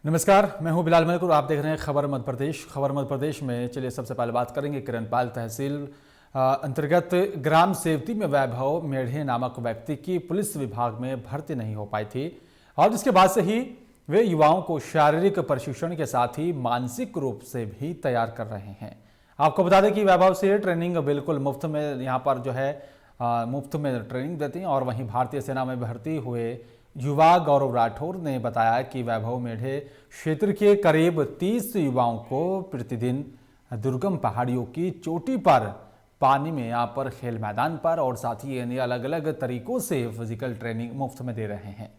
नमस्कार, मैं हूं बिलाल मलिक और आप देख रहे हैं खबर मध्य प्रदेश। खबर मध्य प्रदेश में चलिए सबसे पहले बात करेंगे किरणपाल तहसील अंतर्गत ग्राम सेवती में वैभव मेढ़े नामक व्यक्ति की पुलिस विभाग में भर्ती नहीं हो पाई थी और जिसके बाद से ही वे युवाओं को शारीरिक प्रशिक्षण के साथ ही मानसिक रूप से भी तैयार कर रहे हैं। आपको बता दें कि वैभव से ट्रेनिंग बिल्कुल मुफ्त में यहाँ पर जो है मुफ्त में ट्रेनिंग देती हैं और वहीं भारतीय सेना में भर्ती हुए युवा गौरव राठौर ने बताया कि वैभव मेढ़े क्षेत्र के करीब 30 युवाओं को प्रतिदिन दुर्गम पहाड़ियों की चोटी पर पानी में यहाँ पर खेल मैदान पर और साथ ही यानी अलग अलग तरीकों से फिजिकल ट्रेनिंग मुफ्त में दे रहे हैं,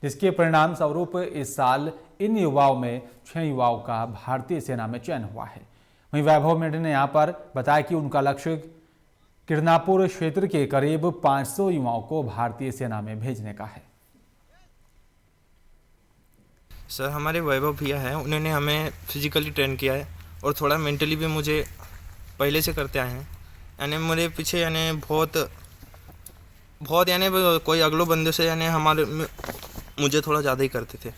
जिसके परिणाम स्वरूप इस साल इन युवाओं में 6 युवाओं का भारतीय सेना में चयन हुआ है। वहीं वैभव मेढ़े ने यहाँ पर बताया कि उनका लक्ष्य किरनापुर क्षेत्र के करीब 500 युवाओं को भारतीय सेना में भेजने का है। सर, हमारे वैभव भैया हैं, उन्होंने हमें फिजिकली ट्रेन किया है और थोड़ा मेंटली भी मुझे पहले से करते आए हैं। यानी मेरे पीछे यानी बहुत यानी कोई अगलो बंदे से यानी मुझे थोड़ा ज़्यादा ही करते थे।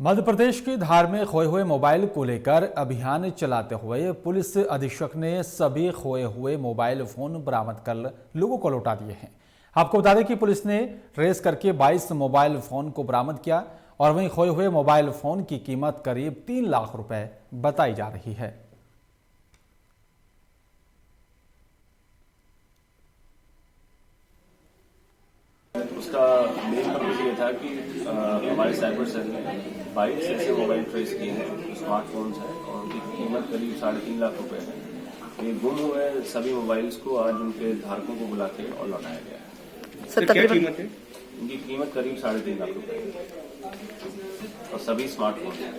मध्य प्रदेश के धार में खोए हुए मोबाइल को लेकर अभियान चलाते हुए पुलिस अधीक्षक ने सभी खोए हुए मोबाइल फोन बरामद कर लोगों को लौटा दिए हैं। आपको बता दें कि पुलिस ने ट्रेस करके 22 मोबाइल फोन को बरामद किया और वहीं खोए हुए मोबाइल फोन की कीमत करीब 3 लाख रुपए बताई जा रही है। उसका मेन पर्पज ये था कि हमारे साइबर सेल ने 22 ऐसे मोबाइल ट्रेस किए हैं, स्मार्टफोन्स हैं और उनकी कीमत करीब 3.5 लाख रुपए है। ये गुम हुए सभी मोबाइल्स को आज उनके धारकों को बुला के और लौटाया गया है। सर, क्या कीमत है? इनकी कीमत करीब 3.5 लाख रुपए है और सभी स्मार्टफोन हैं।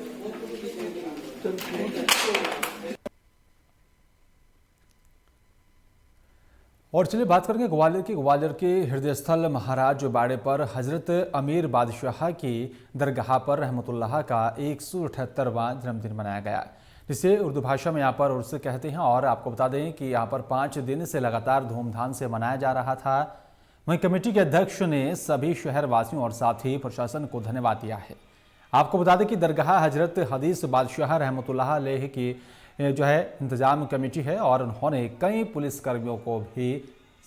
और चलिए बात करेंगे ग्वालियर के हृदय स्थल महाराज बाड़े पर हजरत अमीर बादशाह की दरगाह पर रहमतुल्लाह का 178वां जन्मदिन मनाया गया, जिसे उर्दू भाषा में यहाँ पर उर्स कहते हैं। और आपको बता दें कि यहाँ पर 5 दिन से लगातार धूमधाम से मनाया जा रहा था। वहीं कमेटी के अध्यक्ष ने सभी शहर वासियों और साथ ही प्रशासन को धन्यवाद दिया है। आपको बता दें कि दरगाह हजरत हदीस बादशाह रहमतुल्लाह अलैह की जो है इंतजाम कमेटी है और उन्होंने कई पुलिस कर्मियों को भी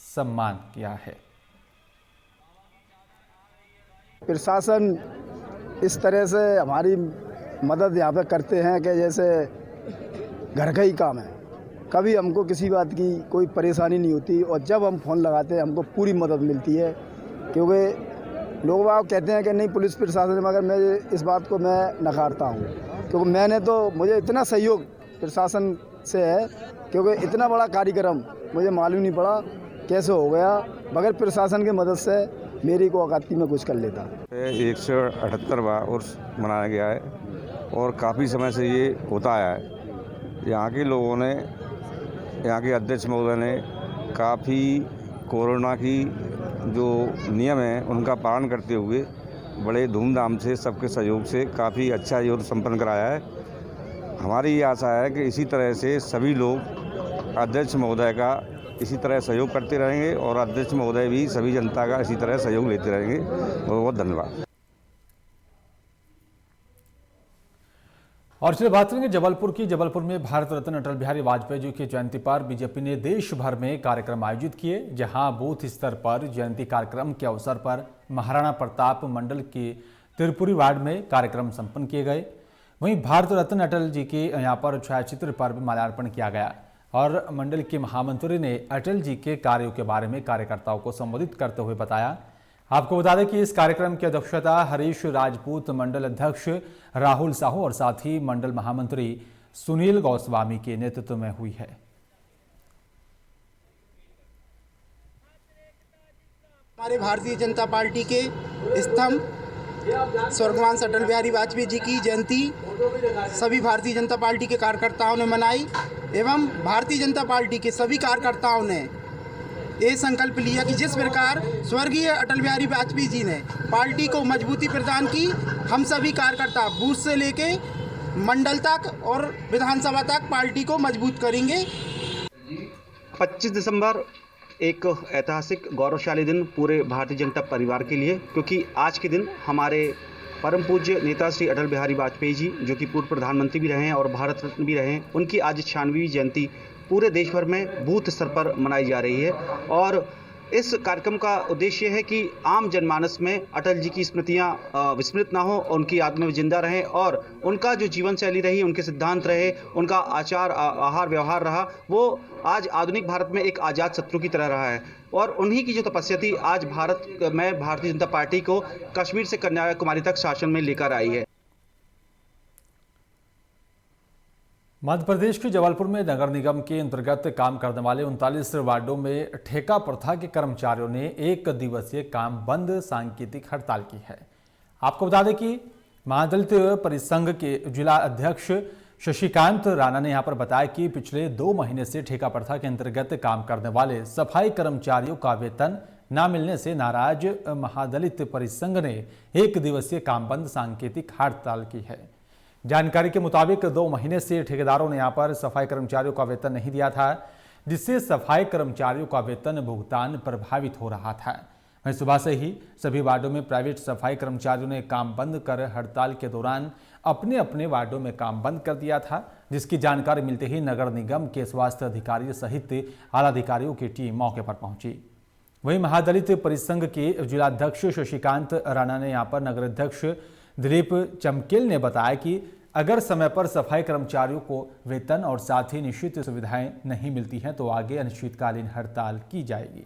सम्मान किया है। प्रशासन इस तरह से हमारी मदद यहाँ पे करते हैं कि जैसे घर का ही काम है, कभी हमको किसी बात की कोई परेशानी नहीं होती और जब हम फ़ोन लगाते हैं हमको पूरी मदद मिलती है। क्योंकि लोग बाग कहते हैं कि नहीं पुलिस प्रशासन, मगर मैं इस बात को मैं नकारता हूँ, क्योंकि मुझे इतना सहयोग प्रशासन से है, क्योंकि इतना बड़ा कार्यक्रम मुझे मालूम नहीं पड़ा कैसे हो गया। बगैर प्रशासन की मदद से मेरी को औकाती में कुछ कर लेता। 178वां उर्स मनाया गया है और काफ़ी समय से ये होता आया है। यहाँ के लोगों ने, यहाँ के अध्यक्ष महोदय ने काफ़ी कोरोना की जो नियम है उनका पालन करते हुए बड़े धूमधाम से सबके सहयोग से काफ़ी अच्छा ये संपन्न कराया है। हमारी ये आशा है कि इसी तरह से सभी लोग अध्यक्ष महोदय का इसी तरह सहयोग करते रहेंगे और अध्यक्ष महोदय भी सभी जनता का इसी तरह सहयोग लेते रहेंगे। बहुत बहुत धन्यवाद। और चलिए बात करेंगे जबलपुर में भारत रत्न अटल बिहारी वाजपेयी जी की जयंती पर बीजेपी ने देश भर में कार्यक्रम आयोजित किए, जहां बूथ स्तर पर जयंती कार्यक्रम के अवसर पर महाराणा प्रताप मंडल के त्रिपुरी वार्ड में कार्यक्रम संपन्न किए गए। वहीं भारत रत्न अटल जी के यहाँ पर छायाचित्र पर भी माल्यार्पण किया गया और मंडल के महामंत्री ने अटल जी के कार्यों के बारे में कार्यकर्ताओं को संबोधित करते हुए बताया। आपको बता दें कि इस कार्यक्रम की अध्यक्षता हरीश राजपूत मंडल अध्यक्ष राहुल साहू और साथ ही मंडल महामंत्री सुनील गोस्वामी के नेतृत्व में हुई है। हमारे भारतीय जनता पार्टी के स्तंभ स्वर्गवान अटल बिहारी वाजपेयी जी की जयंती सभी भारतीय जनता पार्टी के कार्यकर्ताओं ने मनाई एवं भारतीय जनता पार्टी के सभी कार्यकर्ताओं ने ये संकल्प लिया कि जिस प्रकार स्वर्गीय अटल बिहारी वाजपेयी जी ने पार्टी को मजबूती प्रदान की, हम सभी कार्यकर्ता बूथ से लेके मंडल तक और विधानसभा तक पार्टी को मजबूत करेंगे। 25 दिसंबर एक ऐतिहासिक गौरवशाली दिन पूरे भारतीय जनता परिवार के लिए, क्योंकि आज के दिन हमारे परम पूज्य नेता श्री अटल बिहारी वाजपेयी जी, जो कि पूर्व प्रधानमंत्री भी रहे हैं और भारत रत्न भी रहे हैं, उनकी आज 96वीं जयंती पूरे देश भर में बूथ स्तर पर मनाई जा रही है। और इस कार्यक्रम का उद्देश्य है कि आम जनमानस में अटल जी की स्मृतियां विस्मृत ना हो, उनकी आत्मा में जिंदा रहें और उनका जो जीवन शैली रही, उनके सिद्धांत रहे, उनका आचार आहार व्यवहार रहा, वो आज आधुनिक भारत में एक आज़ाद शत्रु की तरह रहा है। और उन्हीं की जो तपस्या थी आज भारत में भारतीय जनता पार्टी को कश्मीर से कन्याकुमारी तक शासन में लेकर आई है। मध्य प्रदेश के जबलपुर में नगर निगम के अंतर्गत काम करने वाले 39 वार्डों में ठेका प्रथा के कर्मचारियों ने 1 दिवसीय काम बंद सांकेतिक हड़ताल की है। आपको बता दें कि महादलित परिसंघ के जिला अध्यक्ष शशिकांत राणा ने यहां पर बताया कि पिछले 2 महीने से ठेका प्रथा के अंतर्गत काम करने वाले सफाई कर्मचारियों का वेतन न मिलने से नाराज महादलित परिसंघ ने 1 दिवसीय काम बंद सांकेतिक हड़ताल की है। जानकारी के मुताबिक 2 महीने से ठेकेदारों ने यहां पर सफाई कर्मचारियों का वेतन नहीं दिया था, जिससे सफाई कर्मचारियों का वेतन भुगतान प्रभावित हो रहा था। वहीं सुबह से ही सभी वार्डों में प्राइवेट सफाई कर्मचारियों ने काम बंद कर हड़ताल के दौरान अपने अपने वार्डों में काम बंद कर दिया था, जिसकी जानकारी मिलते ही नगर निगम के स्वास्थ्य अधिकारी सहित आला अधिकारियों की टीम मौके पर पहुंची। वहीं महादलित परिसंघ के जिलाध्यक्ष शशिकांत राणा ने यहाँ पर नगर अध्यक्ष दिलीप चमकेल ने बताया कि अगर समय पर सफाई कर्मचारियों को वेतन और साथ ही निश्चित सुविधाएं नहीं मिलती हैं तो आगे अनिश्चितकालीन हड़ताल की जाएगी।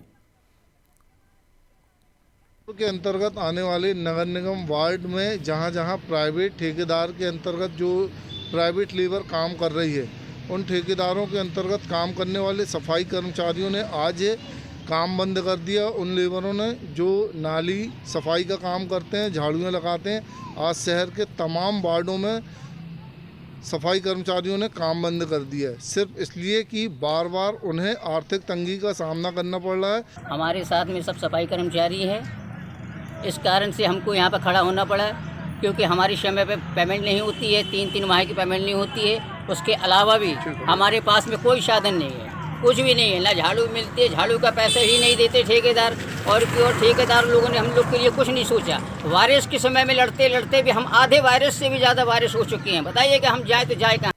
के अंतर्गत आने वाले नगर निगम वार्ड में जहां जहां प्राइवेट ठेकेदार के अंतर्गत जो प्राइवेट लेबर काम कर रही है, उन ठेकेदारों के अंतर्गत काम करने वाले सफाई कर्मचारियों ने आज काम बंद कर दिया। उन लेबरों ने जो नाली सफाई का काम करते हैं, झाड़ुएँ लगाते हैं, आज शहर के तमाम वार्डों में सफाई कर्मचारियों ने काम बंद कर दिया है, सिर्फ इसलिए कि बार बार उन्हें आर्थिक तंगी का सामना करना पड़ रहा है। हमारे साथ में सब सफाई कर्मचारी है, इस कारण से हमको यहाँ पर खड़ा होना पड़ा, क्योंकि हमारी समय पे पेमेंट नहीं होती है, 3-3 माह की पेमेंट नहीं होती है। उसके अलावा भी हमारे पास में कोई साधन नहीं है, कुछ भी नहीं है, ना झाड़ू मिलती है, झाड़ू का पैसा ही नहीं देते ठेकेदार, और ठेकेदार लोगों ने हम लोग के लिए कुछ नहीं सोचा। वायरस के समय में लड़ते लड़ते भी हम आधे वायरस से भी ज़्यादा वायरस हो चुके हैं। बताइए कि हम जाए तो जाए कहाँ।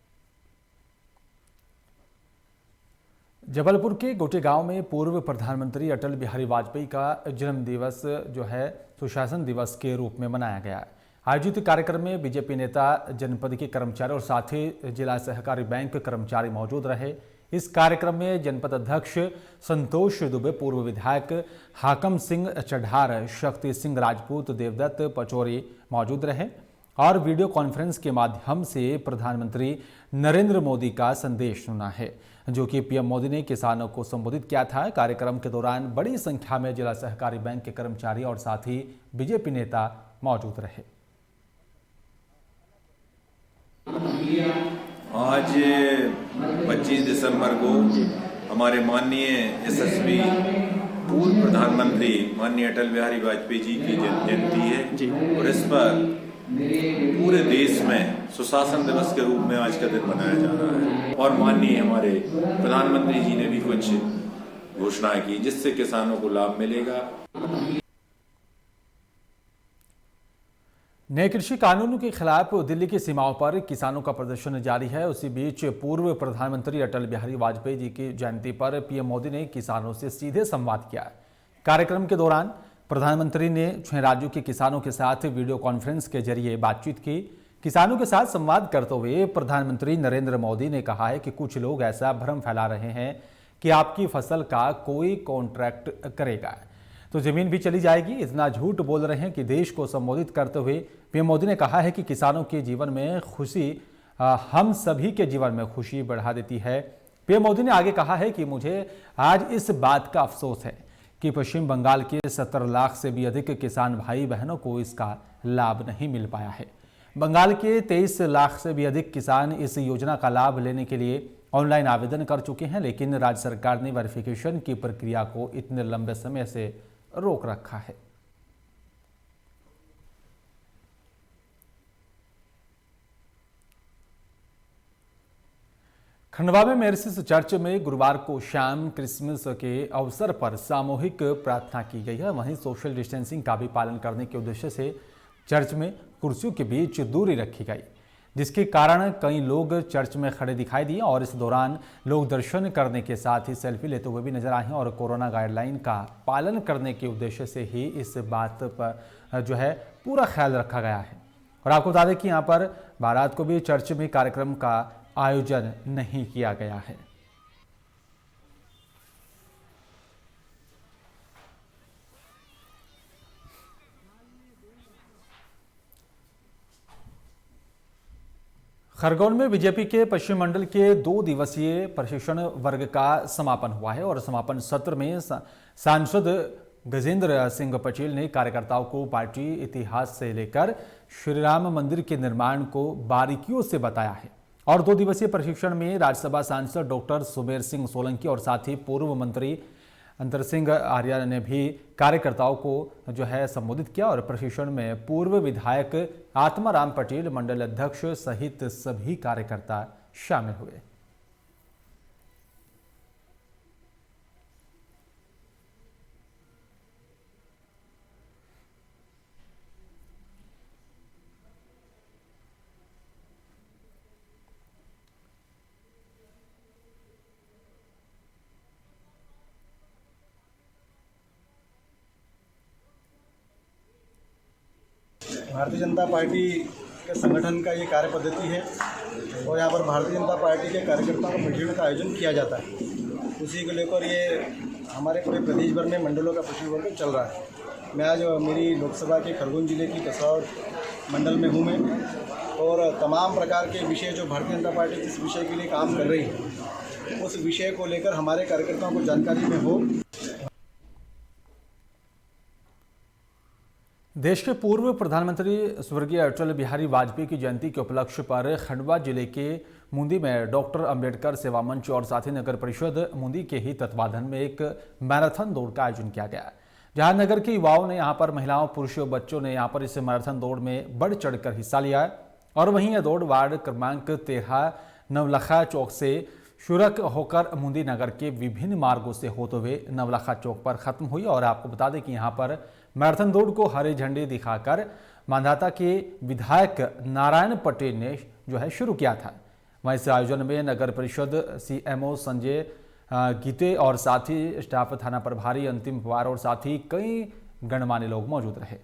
जबलपुर के गोटे गांव में पूर्व प्रधानमंत्री अटल बिहारी वाजपेयी का जन्म दिवस जो है सुशासन दिवस के रूप में मनाया गया। आयोजित कार्यक्रम में बीजेपी नेता, जनपद के कर्मचारी और साथ ही जिला सहकारी बैंक कर्मचारी मौजूद रहे। इस कार्यक्रम में जनपद अध्यक्ष संतोष दुबे, पूर्व विधायक हाकम सिंह चढ़ार, शक्ति सिंह राजपूत, देवदत्त पचौरी मौजूद रहे और वीडियो कॉन्फ्रेंस के माध्यम से प्रधानमंत्री नरेंद्र मोदी का संदेश सुना है, जो कि पीएम मोदी ने किसानों को संबोधित किया था। कार्यक्रम के दौरान बड़ी संख्या में जिला सहकारी बैंक के कर्मचारी और साथ ही बीजेपी नेता मौजूद रहे। आज 25 दिसंबर को हमारे माननीय यशस्वी पूर्व प्रधानमंत्री माननीय अटल बिहारी वाजपेयी जी की जयंती है और इस पर पूरे देश में सुशासन दिवस के रूप में आज का दिन मनाया जा रहा है। और माननीय हमारे प्रधानमंत्री जी ने भी कुछ घोषणाएं की जिससे किसानों को लाभ मिलेगा। नए कृषि कानूनों के खिलाफ दिल्ली की सीमाओं पर किसानों का प्रदर्शन जारी है। उसी बीच पूर्व प्रधानमंत्री अटल बिहारी वाजपेयी जी की जयंती पर पीएम मोदी ने किसानों से सीधे संवाद किया। कार्यक्रम के दौरान प्रधानमंत्री ने 6 राज्यों के किसानों के साथ वीडियो कॉन्फ्रेंस के जरिए बातचीत की। किसानों के साथ संवाद करते हुए प्रधानमंत्री नरेंद्र मोदी ने कहा है कि कुछ लोग ऐसा भ्रम फैला रहे हैं कि आपकी फसल का कोई कॉन्ट्रैक्ट करेगा तो जमीन भी चली जाएगी। इतना झूठ बोल रहे हैं कि देश को संबोधित करते हुए पीएम मोदी ने कहा है कि किसानों के जीवन में खुशी हम सभी के जीवन में खुशी बढ़ा देती है। पीएम मोदी ने आगे कहा है कि मुझे आज इस बात का अफसोस है कि पश्चिम बंगाल के 70 लाख से भी अधिक किसान भाई बहनों को इसका लाभ नहीं मिल पाया है। बंगाल के 23 लाख से भी अधिक किसान इस योजना का लाभ लेने के लिए ऑनलाइन आवेदन कर चुके हैं, लेकिन राज्य सरकार ने वेरिफिकेशन की प्रक्रिया को इतने लंबे समय से रोक रखा है। खंडवा में मेर्सिस चर्च में गुरुवार को शाम क्रिसमस के अवसर पर सामूहिक प्रार्थना की गई है। वहीं सोशल डिस्टेंसिंग का भी पालन करने के उद्देश्य से चर्च में कुर्सियों के बीच दूरी रखी गई, जिसके कारण कई लोग चर्च में खड़े दिखाई दिए और इस दौरान लोग दर्शन करने के साथ ही सेल्फी लेते हुए भी नजर आए हैं। और कोरोना गाइडलाइन का पालन करने के उद्देश्य से ही इस बात पर जो है पूरा ख्याल रखा गया है। और आपको बता दें कि यहाँ पर बारात को भी चर्च में कार्यक्रम का आयोजन नहीं किया गया है। खरगोन में बीजेपी के पश्चिम मंडल के 2 दिवसीय प्रशिक्षण वर्ग का समापन हुआ है और समापन सत्र में सांसद गजेंद्र सिंह पटेल ने कार्यकर्ताओं को पार्टी इतिहास से लेकर श्री राम मंदिर के निर्माण को बारीकियों से बताया है। और 2 दिवसीय प्रशिक्षण में राज्यसभा सांसद डॉक्टर सुमेर सिंह सोलंकी और साथ ही पूर्व मंत्री अंतर सिंह आर्या ने भी कार्यकर्ताओं को जो है संबोधित किया। और प्रशिक्षण में पूर्व विधायक आत्माराम पटेल, मंडल अध्यक्ष सहित सभी कार्यकर्ता शामिल हुए। भारतीय जनता पार्टी के संगठन का ये कार्य पद्धति है और यहाँ पर भारतीय जनता पार्टी के कार्यकर्ताओं का प्रशिक्षण का आयोजन किया जाता है। उसी को लेकर ये हमारे पूरे प्रदेश भर में मंडलों का प्रशिक्षण वर्ग चल रहा है। मैं आज मेरी लोकसभा के खरगोन जिले की कसौड़ मंडल में हूँ मैं, और तमाम प्रकार के विषय जो भारतीय जनता पार्टी जिस विषय के लिए काम कर रही है उस विषय को लेकर हमारे कार्यकर्ताओं को जानकारी में हो। देश के पूर्व प्रधानमंत्री स्वर्गीय अटल बिहारी वाजपेयी की जयंती के उपलक्ष्य पर खंडवा जिले के मुंदी में डॉक्टर अंबेडकर सेवा मंच और साथ ही नगर परिषद मुंदी के ही तत्वाधान में एक मैराथन दौड़ का आयोजन किया गया, जहां नगर के युवाओं ने यहां पर महिलाओं, पुरुषों, बच्चों ने यहां पर इस मैराथन दौड़ में बढ़ चढ़कर हिस्सा लिया। और वहीं यह दौड़ वार्ड क्रमांक 13 नवलखा चौक से शुरू होकर मुंदी नगर के विभिन्न मार्गों से होते हुए नवलखा चौक पर खत्म हुई। और आपको बता दें कि यहाँ पर मैराथन दौड़ को हरे झंडे दिखाकर मांधाता के विधायक नारायण पटेल ने जो है शुरू किया था। वहीं इस आयोजन में नगर परिषद CMO संजय गीते और साथ ही स्टाफ थाना प्रभारी अंतिम पवार और साथ ही कई गणमान्य लोग मौजूद रहे।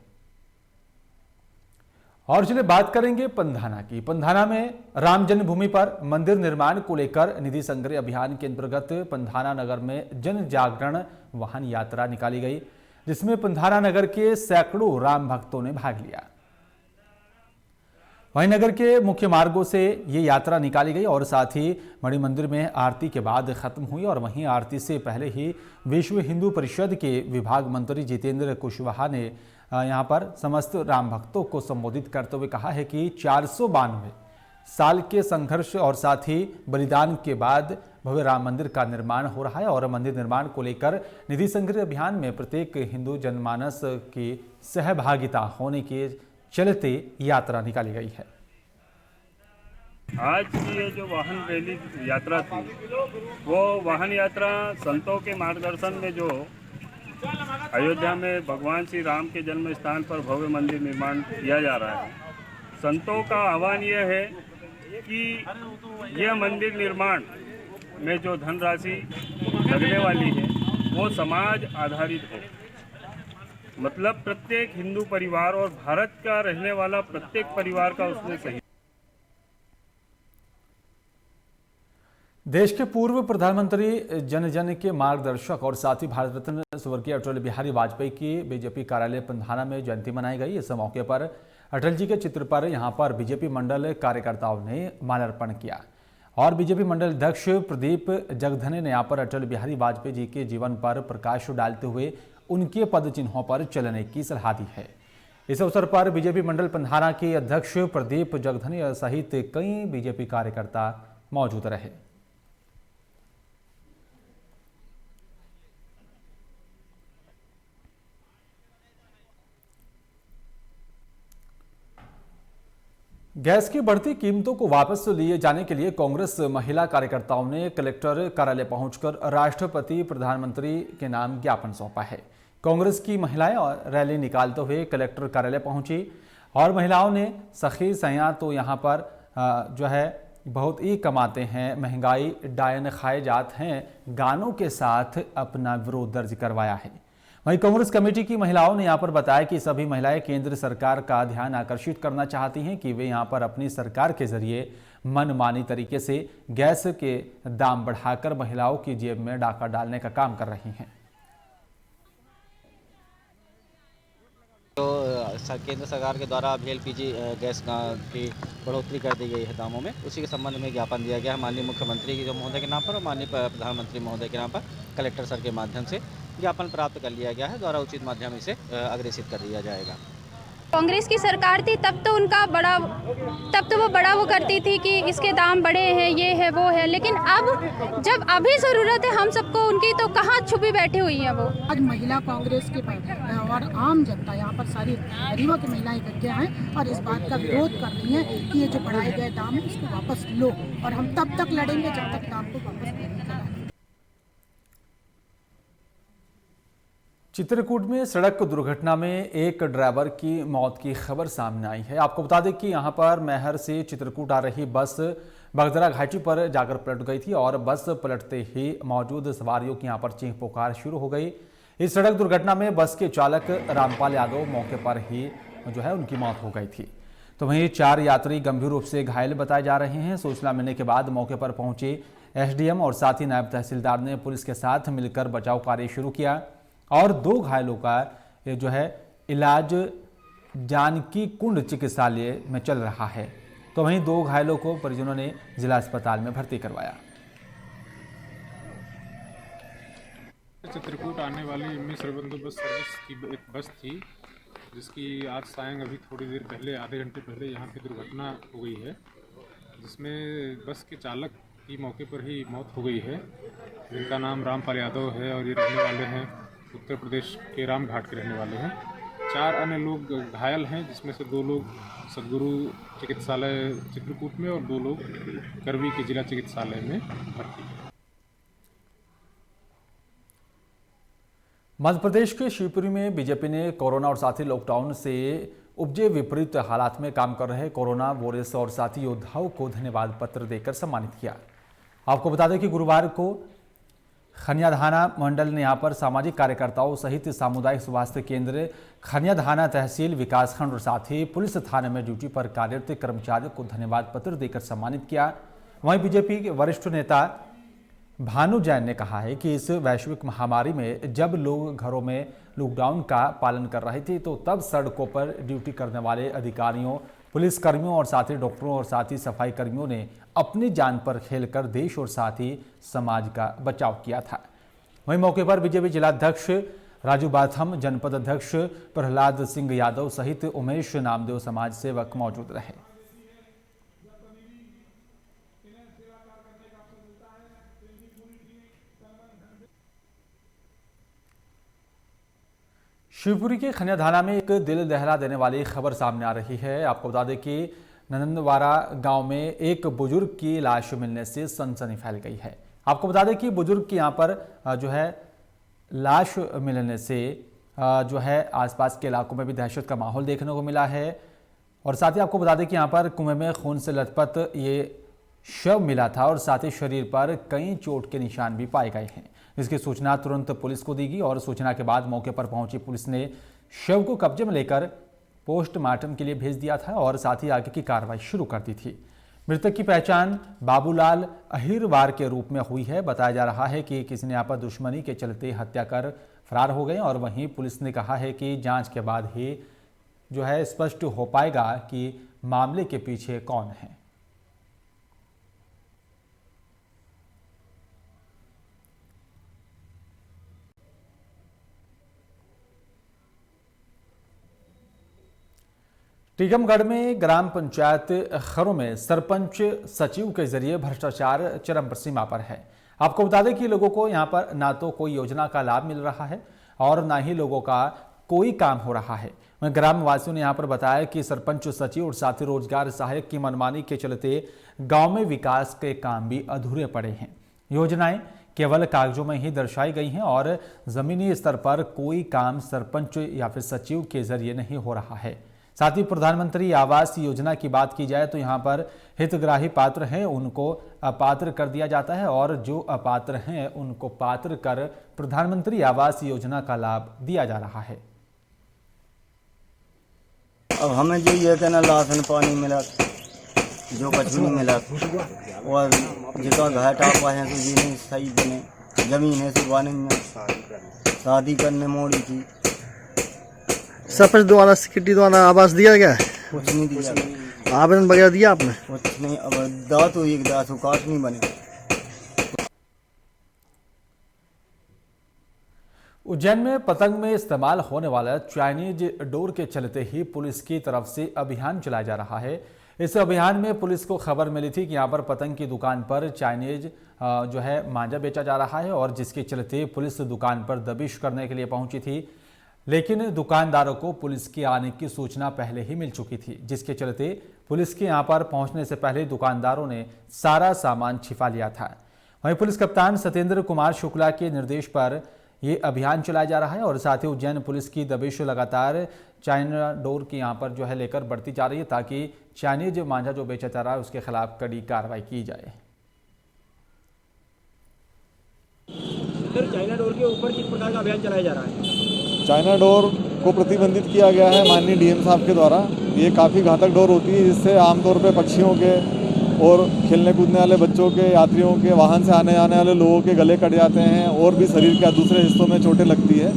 और चलिए बात करेंगे पंधाना की। पंधाना में राम जन्मभूमि पर मंदिर निर्माण को लेकर निधि संग्रह अभियान के अंतर्गत पंधाना नगर में जन जागरण वाहन यात्रा निकाली गई, जिसमें पंधाना नगर के सैकड़ों राम भक्तों ने भाग लिया। वहीं नगर के मुख्य मार्गों से ये यात्रा निकाली गई और साथ ही मणि मंदिर में आरती के बाद खत्म हुई। और वहीं आरती से पहले ही विश्व हिंदू परिषद के विभाग मंत्री जितेंद्र कुशवाहा ने यहाँ पर समस्त राम भक्तों को संबोधित करते हुए कहा है कि 492 साल के संघर्ष और साथ ही बलिदान के बाद भव्य राम मंदिर का निर्माण हो रहा है। और मंदिर निर्माण को लेकर निधि संग्रह अभियान में प्रत्येक हिंदू जनमानस की सहभागिता होने के चलते यात्रा निकाली गई है। आज की ये जो वाहन रैली यात्रा थी, वो वाहन यात्रा संतों के मार्गदर्शन में जो अयोध्या में भगवान श्री राम के जन्म स्थान पर भव्य मंदिर निर्माण किया जा रहा है। संतों का आह्वान यह है कि यह मंदिर निर्माण में जो धनराशि लगने वाली है वो समाज आधारित हो, मतलब प्रत्येक हिंदू परिवार और भारत का रहने वाला प्रत्येक परिवार का उसमें सही। देश के पूर्व प्रधानमंत्री जन जन के मार्गदर्शक और साथ ही भारत रत्न स्वर्गीय अटल बिहारी वाजपेयी की बीजेपी कार्यालय पंधाना में जयंती मनाई गई। इस मौके पर अटल जी के चित्र पर यहां पर बीजेपी मंडल कार्यकर्ताओं ने माल्यार्पण किया। और बीजेपी मंडल अध्यक्ष प्रदीप जगधने ने यहाँ पर अटल बिहारी वाजपेयी जी के जीवन पर प्रकाश डालते हुए उनके पद चिन्हों पर चलने की सलाह दी है। इस अवसर पर बीजेपी मंडल पंधाना के अध्यक्ष प्रदीप जगधने सहित कई बीजेपी कार्यकर्ता मौजूद रहे। गैस की बढ़ती कीमतों को वापस लिए जाने के लिए कांग्रेस महिला कार्यकर्ताओं ने कलेक्टर कार्यालय पहुंचकर राष्ट्रपति प्रधानमंत्री के नाम ज्ञापन सौंपा है। कांग्रेस की महिलाएं रैली निकालते हुए कलेक्टर कार्यालय पहुंची और महिलाओं ने सखी सैया तो यहाँ पर जो है बहुत ही कमाते हैं, महंगाई डायन खाए जात हैं, गानों के साथ अपना विरोध दर्ज करवाया है। वहीं कांग्रेस कमेटी की महिलाओं ने यहां पर बताया कि सभी महिलाएं केंद्र सरकार का ध्यान आकर्षित करना चाहती हैं कि वे यहां पर अपनी सरकार के जरिए मनमानी तरीके से गैस के दाम बढ़ाकर महिलाओं की जेब में डाका डालने का काम कर रही हैं। तो केंद्र सरकार के द्वारा अभी एलपीजी गैस की बढ़ोतरी कर दी गई है दामों में, उसी के संबंध में ज्ञापन दिया गया है माननीय मुख्यमंत्री की महोदय के नाम पर और माननीय प्रधानमंत्री महोदय के नाम पर कलेक्टर सर के माध्यम से ज्ञापन प्राप्त कर लिया गया है। द्वारा उचित माध्यम इसे अग्रेसित कर दिया जाएगा। कांग्रेस की सरकार थी तब तो वो बड़ा वो करती थी कि इसके दाम बड़े हैं, ये है वो है, लेकिन अब जब अभी ज़रूरत है हम सबको उनकी, तो कहाँ छुपी बैठी हुई है वो। आज महिला कांग्रेस के और आम जनता यहाँ पर सारी गरीबों की महिलाएं इकट्ठे हैं और इस बात का विरोध कर रही हैं कि ये जो बढ़ाए गए दाम है उसको वापस लो, और हम तब तक लड़ेंगे जब तक दाम को वापस नहीं कराएंगे। चित्रकूट में सड़क दुर्घटना में एक ड्राइवर की मौत की खबर सामने आई है। आपको बता दें कि यहां पर मैहर से चित्रकूट आ रही बस बगदरा घाटी पर जाकर पलट गई थी और बस पलटते ही मौजूद सवारियों की यहां पर चीख पुकार शुरू हो गई। इस सड़क दुर्घटना में बस के चालक रामपाल यादव मौके पर ही जो है उनकी मौत हो गई थी। तो वहीं 4 यात्री गंभीर रूप से घायल बताए जा रहे हैं। सूचना मिलने के बाद मौके पर पहुंचे एसडीएम और साथ ही नायब तहसीलदार ने पुलिस के साथ मिलकर बचाव कार्य शुरू किया और 2 घायलों का जो है इलाज जानकी कुंड चिकित्सालय में चल रहा है। तो वहीं 2 घायलों को परिजनों ने जिला अस्पताल में भर्ती करवाया। चित्रकूट आने वाली मिश्र बंदोबस्त सर्विस की एक बस थी, जिसकी आज सायं अभी थोड़ी देर पहले, आधे घंटे पहले यहाँ पे दुर्घटना हो गई है, जिसमें बस के चालक की मौके पर ही मौत हो गई है, जिनका नाम रामपाल यादव है और ये रहने वाले हैं उत्तर प्रदेश के रामघाट के रहने वाले हैं। 4 अन्य लोग घायल हैं, जिसमें से 2 लोग सदगुरु चिकित्सालय चित्रकूट में और 2 लोग करवी के जिला चिकित्सालय में भर्ती हैं। मध्य प्रदेश के शिवपुरी में बीजेपी ने कोरोना और साथ ही लॉकडाउन से उपजे विपरीत हालात में काम कर रहे कोरोना वॉरियर्स और साथी योद्धाओं को धन्यवाद पत्र देकर सम्मानित किया। आपको बता दें कि गुरुवार को खनियाधाना मंडल ने यहां पर सामाजिक कार्यकर्ताओं सहित सामुदायिक स्वास्थ्य केंद्र खनियाधाना तहसील विकासखंड और साथ ही पुलिस थाने में ड्यूटी पर कार्यरत कर्मचारियों को धन्यवाद पत्र देकर सम्मानित किया। वहीं बीजेपी के वरिष्ठ नेता भानु जैन ने कहा है कि इस वैश्विक महामारी में जब लोग घरों में लॉकडाउन का पालन कर रहे थे, तो तब सड़कों पर ड्यूटी करने वाले अधिकारियों, पुलिसकर्मियों और साथ ही डॉक्टरों और साथ ही सफाई कर्मियों ने अपनी जान पर खेलकर देश और साथ ही समाज का बचाव किया था। वहीं मौके पर बीजेपी जिलाध्यक्ष राजू बाथम, जनपद अध्यक्ष प्रहलाद सिंह यादव सहित उमेश नामदेव समाज सेवक मौजूद रहे। शिवपुरी के खनियाधाना में एक दिल दहला देने वाली खबर सामने आ रही है। आपको बता दें कि नंदवारा गांव में एक बुजुर्ग की लाश मिलने से सनसनी फैल गई है। आपको बता दें कि बुजुर्ग की यहां पर जो है लाश मिलने से जो है आसपास के इलाकों में भी दहशत का माहौल देखने को मिला है। और साथ ही आपको बता दें कि यहां पर कुएं में खून से लथपथ ये शव मिला था और साथ ही शरीर पर कई चोट के निशान भी पाए गए हैं। इसकी सूचना तुरंत पुलिस को दी गई और सूचना के बाद मौके पर पहुंची पुलिस ने शव को कब्जे में लेकर पोस्टमार्टम के लिए भेज दिया था और साथ ही आगे की कार्रवाई शुरू कर दी थी। मृतक की पहचान बाबूलाल अहिरवार के रूप में हुई है। बताया जा रहा है कि किसी ने यहाँ पर दुश्मनी के चलते हत्या कर फरार हो गए और वहीं पुलिस ने कहा है कि जांच के बाद ही जो है स्पष्ट हो पाएगा कि मामले के पीछे कौन है। टीकमगढ़ में ग्राम पंचायत खरों में सरपंच सचिव के जरिए भ्रष्टाचार चरम सीमा पर है। आपको बता दें कि लोगों को यहां पर ना तो कोई योजना का लाभ मिल रहा है और ना ही लोगों का कोई काम हो रहा है। वहीं ग्रामवासियों ने यहाँ पर बताया कि सरपंच, सचिव और साथी रोजगार सहायक की मनमानी के चलते गांव में विकास के काम भी अधूरे पड़े हैं। योजनाएं केवल कागजों में ही दर्शाई गई हैं और जमीनी स्तर पर कोई काम सरपंच या फिर सचिव के जरिए नहीं हो रहा है। साथ ही प्रधानमंत्री आवास योजना की बात की जाए तो यहाँ पर हितग्राही पात्र हैं उनको अपात्र कर दिया जाता है और जो अपात्र हैं उनको पात्र कर प्रधानमंत्री आवास योजना का लाभ दिया जा रहा है। अब हमें जो ये कहना राशन पानी मिला, जो कुछ नहीं मिला, और जितना घर टापा है तो ये नहीं सही बने, जमीन है से बने में शादी करने मोड़ी थी। सरपंच द्वारा, सिक्योरिटी द्वारा आवास दिया गया है? कुछ नहीं दिया। आवेदन वगैरह दिया आपने? कुछ नहीं। अब दा तो एक दास काट नहीं बने। उज्जैन में पतंग में इस्तेमाल होने वाला चाइनीज डोर के चलते ही पुलिस की तरफ से अभियान चलाया जा रहा है। इस अभियान में पुलिस को खबर मिली थी कि यहाँ पर पतंग की दुकान पर चाइनीज जो है मांझा बेचा जा रहा है और जिसके चलते पुलिस दुकान पर दबिश करने के लिए पहुंची थी, लेकिन दुकानदारों को पुलिस के आने की सूचना पहले ही मिल चुकी थी, जिसके चलते पुलिस के यहाँ पर पहुंचने से पहले दुकानदारों ने सारा सामान छिपा लिया था। वहीं पुलिस कप्तान सत्येंद्र कुमार शुक्ला के निर्देश पर ये अभियान चलाया जा रहा है और साथ ही उज्जैन पुलिस की दबिश लगातार चाइना डोर की यहाँ पर जो है लेकर बढ़ती जा रही है ताकि चाइनीज मांझा जो बेचा जा रहा है उसके खिलाफ कड़ी कार्रवाई की जाए। सर, चाइना डोर के ऊपर किस प्रकार का अभियान चलाया जा रहा है? चाइना डोर को प्रतिबंधित किया गया है माननीय डीएम साहब के द्वारा। ये काफ़ी घातक डोर होती है, जिससे आमतौर पर पक्षियों के और खेलने कूदने वाले बच्चों के, यात्रियों के, वाहन से आने जाने वाले लोगों के गले कट जाते हैं और भी शरीर के दूसरे हिस्सों में चोटें लगती है।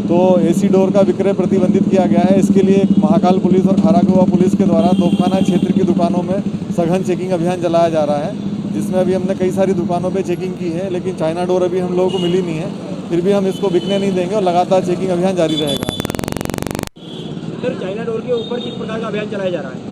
तो ऐसी डोर का विक्रय प्रतिबंधित किया गया है। इसके लिए महाकाल पुलिस और खाराकुआ पुलिस के द्वारा तोपखाना क्षेत्र की दुकानों में सघन चेकिंग अभियान चलाया जा रहा है, जिसमें अभी हमने कई सारी दुकानों पे चेकिंग की है, लेकिन चाइना डोर अभी हम लोगों को मिली नहीं है। फिर भी हम इसको बिकने नहीं देंगे और लगातार चेकिंग अभियान जारी रहेगा। सर, चाइना डोर के ऊपर किस प्रकार का अभियान चलाया जा रहा है?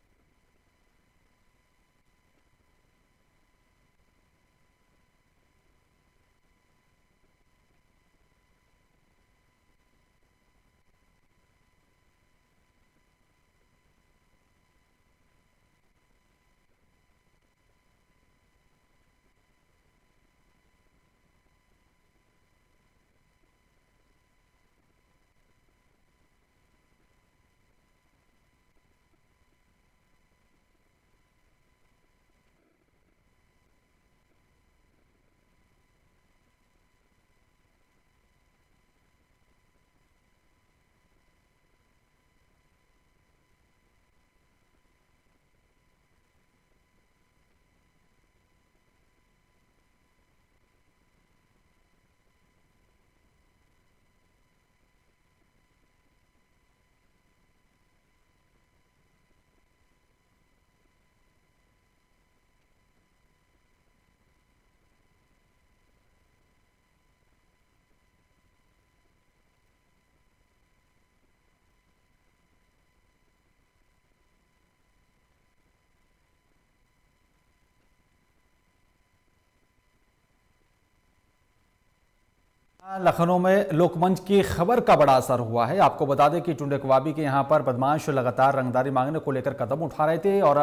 लखनऊ में लोकमंच की खबर का बड़ा असर हुआ है। आपको बता दें कि टुंडे कबाबी के यहाँ पर बदमाश लगातार रंगदारी मांगने को लेकर कदम उठा रहे थे और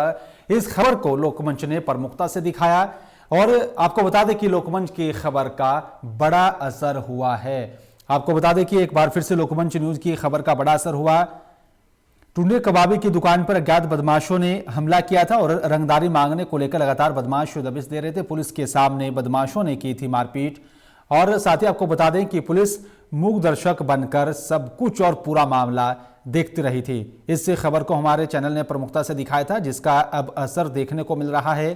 इस खबर को लोकमंच ने प्रमुखता से दिखाया और आपको बता दें कि लोकमंच की खबर का बड़ा असर हुआ है। आपको बता दें कि एक बार फिर से लोकमंच न्यूज की खबर का बड़ा असर हुआ। टुंडे कबाबी की दुकान पर अज्ञात बदमाशों ने हमला किया था और रंगदारी मांगने को लेकर लगातार बदमाश दबिश दे रहे थे। पुलिस के सामने बदमाशों ने की थी मारपीट और साथ ही आपको बता दें कि पुलिस मूक दर्शक बनकर सब कुछ और पूरा मामला देखती रही थी। इस खबर को हमारे चैनल ने प्रमुखता से दिखाया था, जिसका अब असर देखने को मिल रहा है।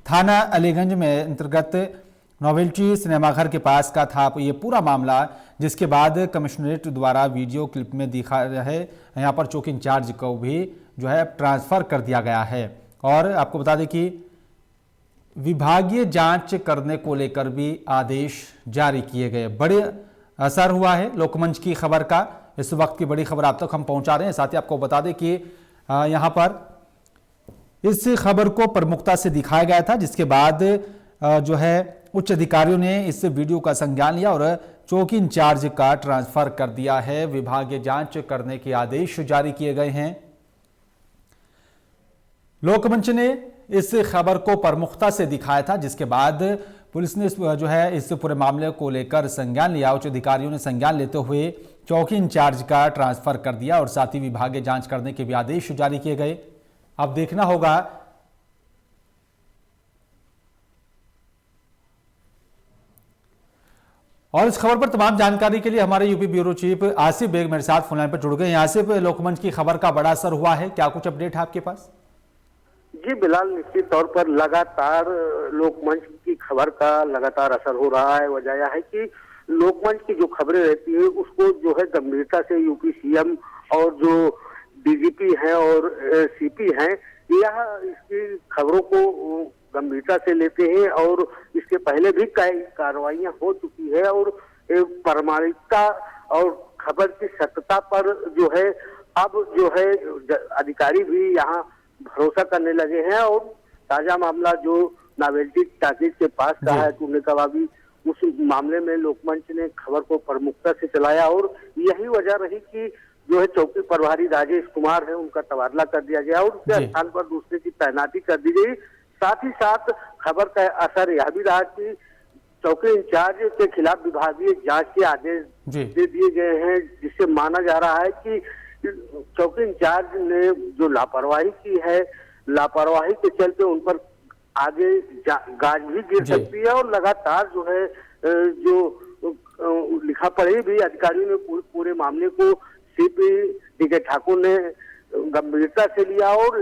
थाना अलीगंज में अंतर्गत नोवेल्टी सिनेमाघर के पास का था ये पूरा मामला, जिसके बाद कमिश्नरेट द्वारा वीडियो क्लिप में दिखा है यहाँ पर चौकी इंचार्ज को भी जो है ट्रांसफर कर दिया गया है। और आपको बता दें कि विभागीय जांच करने को लेकर भी आदेश जारी किए गए। बड़े असर हुआ है लोकमंच की खबर का। इस वक्त की बड़ी खबर आप तक हम पहुंचा रहे हैं। साथ ही आपको बता दें कि यहां पर इस खबर को प्रमुखता से दिखाया गया था, जिसके बाद जो है उच्च अधिकारियों ने इस वीडियो का संज्ञान लिया और चौकी इंचार्ज का ट्रांसफर कर दिया है। विभागीय जांच करने के आदेश जारी किए गए हैं। लोकमंच ने इस खबर को प्रमुखता से दिखाया था, जिसके बाद पुलिस ने इस पूरे मामले को लेकर संज्ञान लिया। उच्च अधिकारियों ने संज्ञान लेते हुए चौकी इंचार्ज का ट्रांसफर कर दिया और साथ ही विभागीय जांच करने के भी आदेश जारी किए गए। अब देखना होगा और इस खबर पर तमाम जानकारी के लिए हमारे UP bureau chief Asif Baig मेरे साथ फोन लाइन पर जुड़ गए हैं। आसिफ, लोकमंच की खबर का बड़ा असर हुआ है, क्या कुछ अपडेट है आपके पास? जी बिलाल, निश्चित तौर पर लगातार लोकमंच की खबर का लगातार असर हो रहा है। वजह यह है कि लोकमंच की जो खबरें रहती है उसको जो है गंभीरता से यूपी सीएम और जो डीजीपी हैं और सीपी हैं यह इसकी खबरों को गंभीरता से लेते हैं और इसके पहले भी कई कार्रवाइयां हो चुकी है और प्रामाणिकता और खबर की सत्यता पर जो है अब जो है अधिकारी भी यहाँ भरोसा करने लगे हैं। और ताजा मामला जो नावेल्टी टाकीज के पास का है टूने कबाबी, उस मामले में लोकमंच ने खबर को प्रमुखता से चलाया और यही वजह रही कि जो है चौकी प्रभारी राजेश कुमार है उनका तबादला कर दिया गया और उसके स्थान पर दूसरे की तैनाती कर दी गई। साथ ही साथ खबर का असर यह भी रहा कि चौकी इंचार्ज के खिलाफ विभागीय जांच के आदेश दे दिए गए हैं, जिससे माना जा रहा है कि चौकी इंचार्ज ने जो लापरवाही की है, लापरवाही के चलते उन पर आगे गाज भी गिर सकती है और लगातार जो है जो लिखा पढ़ी भी अधिकारियों ने पूरे मामले को सीपी डीके ठाकुर ने गंभीरता से लिया और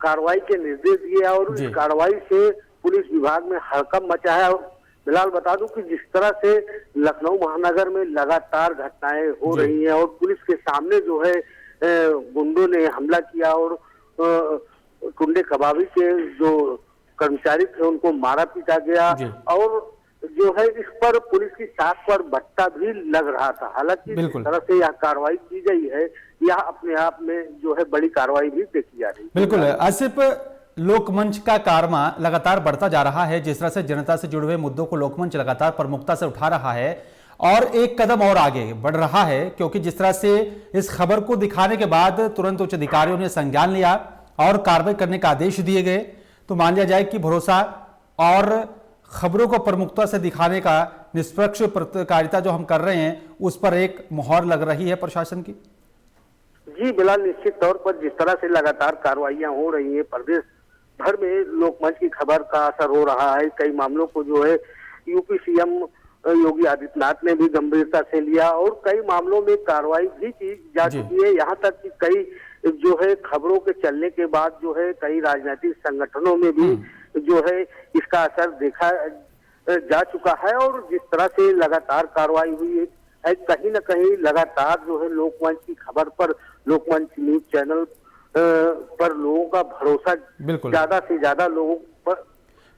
कार्रवाई के निर्देश दिए और इस कार्रवाई से पुलिस विभाग में हड़कंप मचा है। और फिलहाल बता दूं कि जिस तरह से लखनऊ महानगर में लगातार घटनाएं हो रही हैं और पुलिस के सामने जो है गुंडों ने हमला किया और टुंडे कबाबी के जो कर्मचारी थे उनको मारा पीटा गया और जो है इस पर पुलिस की साख पर बट्टा भी लग रहा था। हालांकि जिस तरह से यह कार्रवाई की गई है यह अपने आप में जो है बड़ी कार्रवाई भी देखी जा रही है। बिल्कुल आसिफ, लोकमंच का कारवा लगातार बढ़ता जा रहा है। जिस तरह से जनता से जुड़े हुए मुद्दों को लोकमंच लगातार प्रमुखता से उठा रहा है और एक कदम और आगे बढ़ रहा है, क्योंकि जिस तरह से इस खबर को दिखाने के बाद तुरंत उच्च अधिकारियों ने संज्ञान लिया और कार्रवाई करने का आदेश दिए गए, तो मान लिया जाए कि भरोसा और खबरों को प्रमुखता से दिखाने का निष्पक्ष पत्रकारिता जो हम कर रहे हैं उस पर एक मुहर लग रही है प्रशासन की। जी बिलाल, निश्चित तौर पर जिस तरह से लगातार कार्रवाइयां हो रही हैं, प्रदेश भर में लोकमंच की खबर का असर हो रहा है। कई मामलों को जो है यूपी सीएम योगी आदित्यनाथ ने भी गंभीरता से लिया और कई मामलों में कार्रवाई भी की जा चुकी है। यहाँ तक कि कई जो है खबरों के चलने के बाद जो है कई राजनीतिक संगठनों में भी जो है इसका असर देखा जा चुका है और जिस तरह से लगातार कार्रवाई हुई है कहीं न कहीं लगातार जो है लोकमंच की खबर पर, लोकमंच न्यूज चैनल पर लोगों का भरोसा ज्यादा से ज्यादा लोगों पर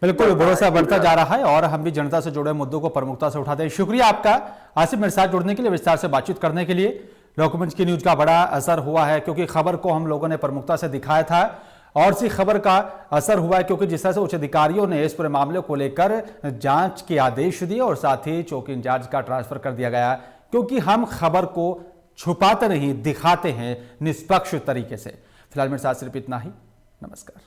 बिल्कुल भरोसा बढ़ता जा रहा है और हम भी जनता से जुड़े मुद्दों को प्रमुखता से उठाते हैं। शुक्रिया आपका आसिफ, मेरे साथ जुड़ने के लिए, विस्तार से बातचीत करने के लिए। लोकमंच की न्यूज का बड़ा असर हुआ है क्योंकि खबर को हम लोगों ने प्रमुखता से दिखाया था और इसी खबर का असर हुआ है क्योंकि जिस तरह से उच्च अधिकारियों ने इस पूरे मामले को लेकर जांच के आदेश दिए और साथ ही चौकी इंचार्ज का ट्रांसफर कर दिया गया, क्योंकि हम खबर को छुपाते नहीं, दिखाते हैं निष्पक्ष तरीके से। फिलहाल मेरे साथ सिर्फ इतना ही। नमस्कार।